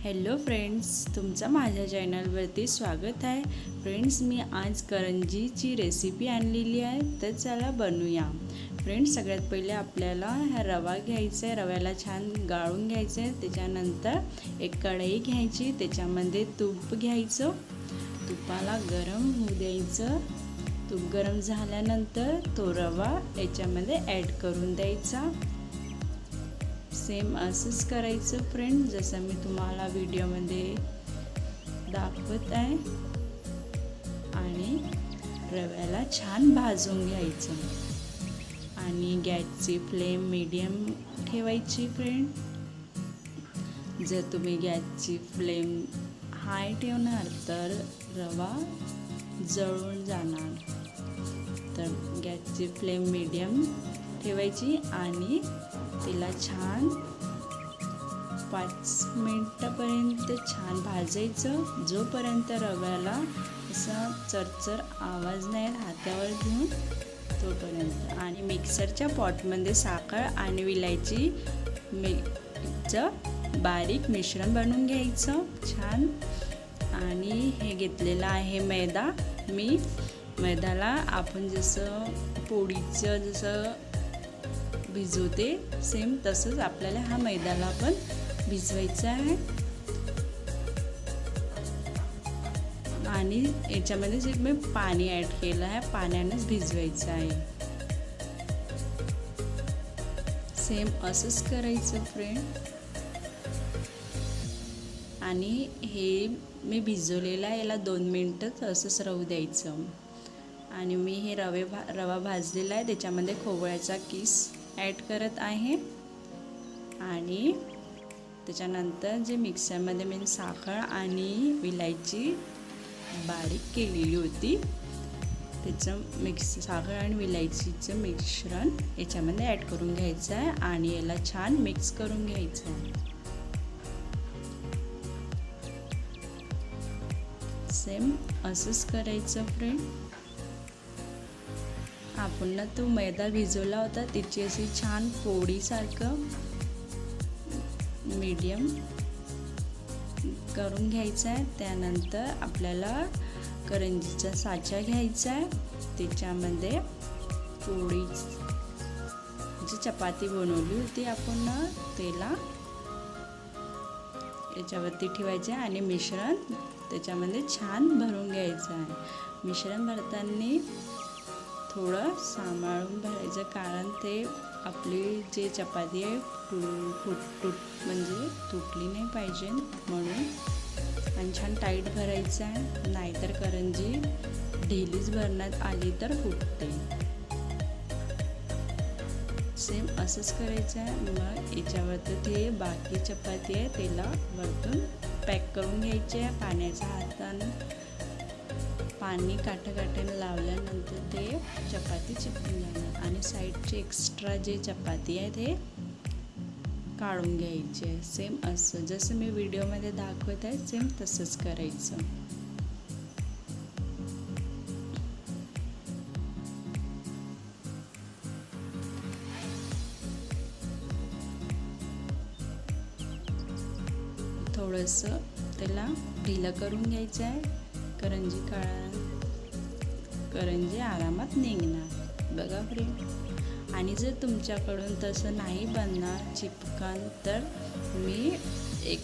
Hello friends, तुमचं माझ्या चॅनलवरती स्वागत आहे. फ्रेंड्स, मी आज करंजीची रेसिपी आणलेली आहे, तर चला बनवूया. फ्रेंड्स, सगळ्यात पहिले आपल्याला हा रवा घ्यायचा आहे. रव्याला छान गाळून घ्यायचं आहे. त्याच्यानंतर एक कढई घ्यायची, त्याच्यामध्ये तूप घ्यायचं. तुपाला गरम होऊ द्यायचं. तूप गरम झाल्यानंतर तो रवा याच्यामध्ये ॲड करून द्यायचा. सेम असंच करायचं फ्रेंड, जसं मी तुम्हाला व्हिडिओमध्ये दाखवत आहे. आणि रव्याला छान भाजून घ्यायचं आणि गॅसची फ्लेम मीडियम ठेवायची फ्रेंड. जर तुम्ही गॅसची फ्लेम हाय ठेवणार तर रवा जळून जाणार. तर गॅसची फ्लेम मीडियम ठेवायची आणि तिला छान 5 मिनिटापर्यंत छान भाजायचं, जोपर्यंत रव्याला असा चरचर आवाज नाही हातावर घेऊन तोपर्यंत. आणि मिक्सरच्या पॉटमध्ये साखर आणि विलायची चं बारीक मिश्रण बनवून घ्यायचं छान. आणि हे घेतलेलं आहे मैदा. मी मैद्याला आपण जसं पोळीचं जसं भिजवते सेम तसंच आपल्याला हा मैद्याला पण भिजवायचा आहे. आणि याच्यामध्ये जे मी पाणी ॲड केलं आहे, पाण्यानेच भिजवायचं आहे. सेम असंच करायचं फ्रेंड. आणि हे मी भिजवलेलं आहे, याला 2 मिनिटच असंच राहू द्यायचं. आणि मी हे रवा भाजलेला आहे, त्याच्यामध्ये खोबऱ्याचा किस ॲड करत आहे. आणि त्याच्यानंतर जे मिक्सरमध्ये मी साखर आणि विलायची बारीक केलेली होती, त्याचं साखर आणि विलायचीचं मिश्रण याच्यामध्ये ॲड करून घ्यायचं आहे. आणि याला छान मिक्स करून घ्यायचं आहे. सेम असंच करायचं फ्रेंड. आपण ना तो मैदा भिजवला होता, त्याची अशी छान पोळीसारखं मीडियम करून घ्यायचं आहे. त्यानंतर आपल्याला करंजीचा साचा घ्यायचा आहे. त्याच्यामध्ये पोळी जी चपाती बनवली होती आपण ना, त्याला याच्यावरती ठेवायचं आहे आणि मिश्रण त्याच्यामध्ये छान भरून घ्यायचं आहे. मिश्रण भरताना थोडं सांभाळून भरायचं, कारण ते आपली जे चपाती आहे म्हणजे तुटली नाही पाहिजे म्हणून. आणि छान टाईट भरायचं आहे, नाहीतर करंजी ढिलीच भरण्यात आली तर फुटते. सेम असंच करायचं आहे. मग याच्यावरती ते बाकी चपाती आहे त्याला वरतून पॅक करून घ्यायचे आहे. पाण्याच्या हाताने पाणी काठाने लावल्यानंतर ते चपाती चिपकून जाणार. आणि साईडचे एक्स्ट्रा जे चपाती आहे ते काढून घ्यायचे आहे. सेम असं जसं मी व्हिडिओमध्ये दाखवत आहे, सेम तसंच करायचं. थोडंसं त्याला ढिलं करून घ्यायचं आहे. करंजी आरामात निघणार बघा फ्रेंड. आणि जर तुमच्याकडून तसं नाही बनणार चिपकन, तर मी एक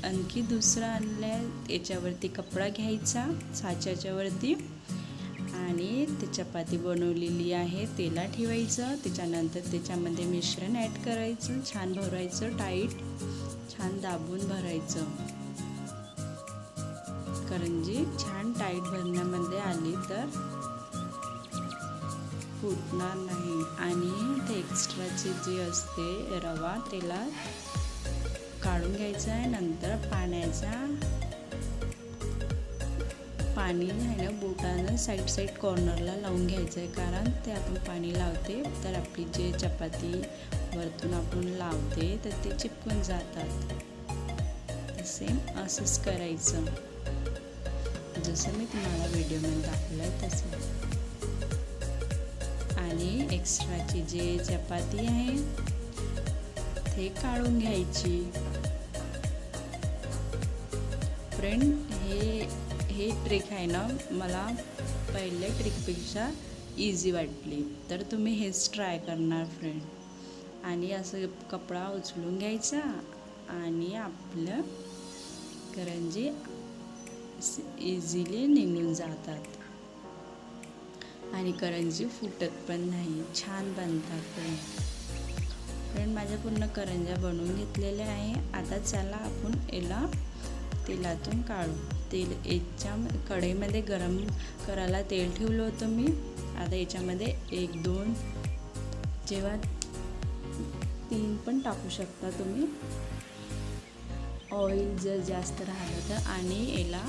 आणखी दुसरा आणलं आहे. याच्यावरती कपडा घ्यायचा साच्याच्यावरती आणि ते चपाती बनवलेली आहे त्याला ठेवायचं. त्याच्यानंतर त्याच्यामध्ये मिश्रण ॲड करायचं, छान भरायचं, टाईट छान दाबून भरायचं. करंजी छान टाईट भरण्यामध्ये आली तर फुटणार नाही. आणि ते एक्स्ट्राचे जे असते रवा त्याला काढून घ्यायचं आहे. नंतर पाणी आहे ना, बोटानं साईड कॉर्नरला लावून घ्यायचं आहे, कारण ते आपण पाणी लावते तर आपली जे चपाती वरतून आपण लावते तर ते चिपकून जातात. सेम असंच करायचं, जसं मी तुम्हाला व्हिडिओमध्ये दाखवलं आहे तसं. आणि एक्स्ट्राची जे चपाती आहे ते काढून घ्यायची. फ्रेंड हे ट्रिक आहे ना, मला पहिल्या ट्रिकपेक्षा इझी वाटली, तर तुम्ही हेच ट्राय करणार फ्रेंड. आणि असं कपडा उचलून घ्यायचा आणि आपलं करंजी इझिली निघून जातात आणि करंजी फुटत पण नाही, छान बनतात फ्रेंड. माझ्या पूर्ण करंज्या बनवून घेतलेल्या आहे. आता चला आपण याला तेलातून काढू. तेल याच्या कढईमध्ये गरम करायला तेल ठेवलं होतं मी. आता याच्यामध्ये 1-2 जेव्हा 3 पण टाकू शकता तुम्ही, ऑइल जर जास्त राहिलं तर. आणि याला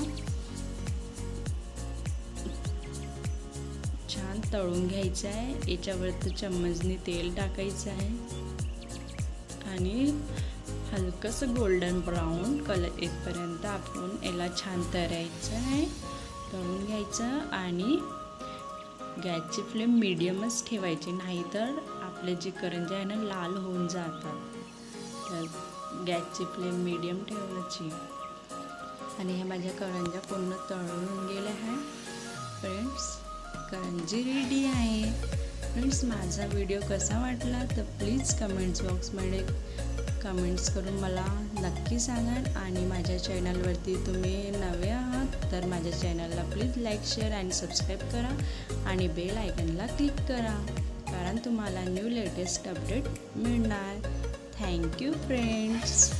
छान तळून घ्यायचं आहे. याच्यावरती चम्मचने तेल टाकायचं आहे आणि हलकंसं गोल्डन ब्राऊन कलर येतपर्यंत आपण याला छान तळायचं आहे, तळून घ्यायचं. आणि गॅसची फ्लेम मीडियमच ठेवायची, नाहीतर आपले जे करंजी आहे ना लाल होऊन जातात. तर गॅसची फ्लेम मीडियम ठेवायची. आणि ह्या माझ्या करंज्या पूर्ण तळून गेल्या आहे फ्रेंड्स. करंजी रेडी आहे फ्रेंड्स. माझा व्हिडिओ कसा वाटला तर प्लीज कमेंट्स बॉक्समध्ये कमेंट्स करून मला नक्की सांगा. आणि माझ्या चॅनलवरती तुम्ही नवे आहात तर माझ्या चॅनलला प्लीज लाईक, शेअर आणि सबस्क्राईब करा आणि बेल आयकॉनला क्लिक करा, कारण तुम्हाला न्यू लेटेस्ट अपडेट मिळणार. Thank you friends.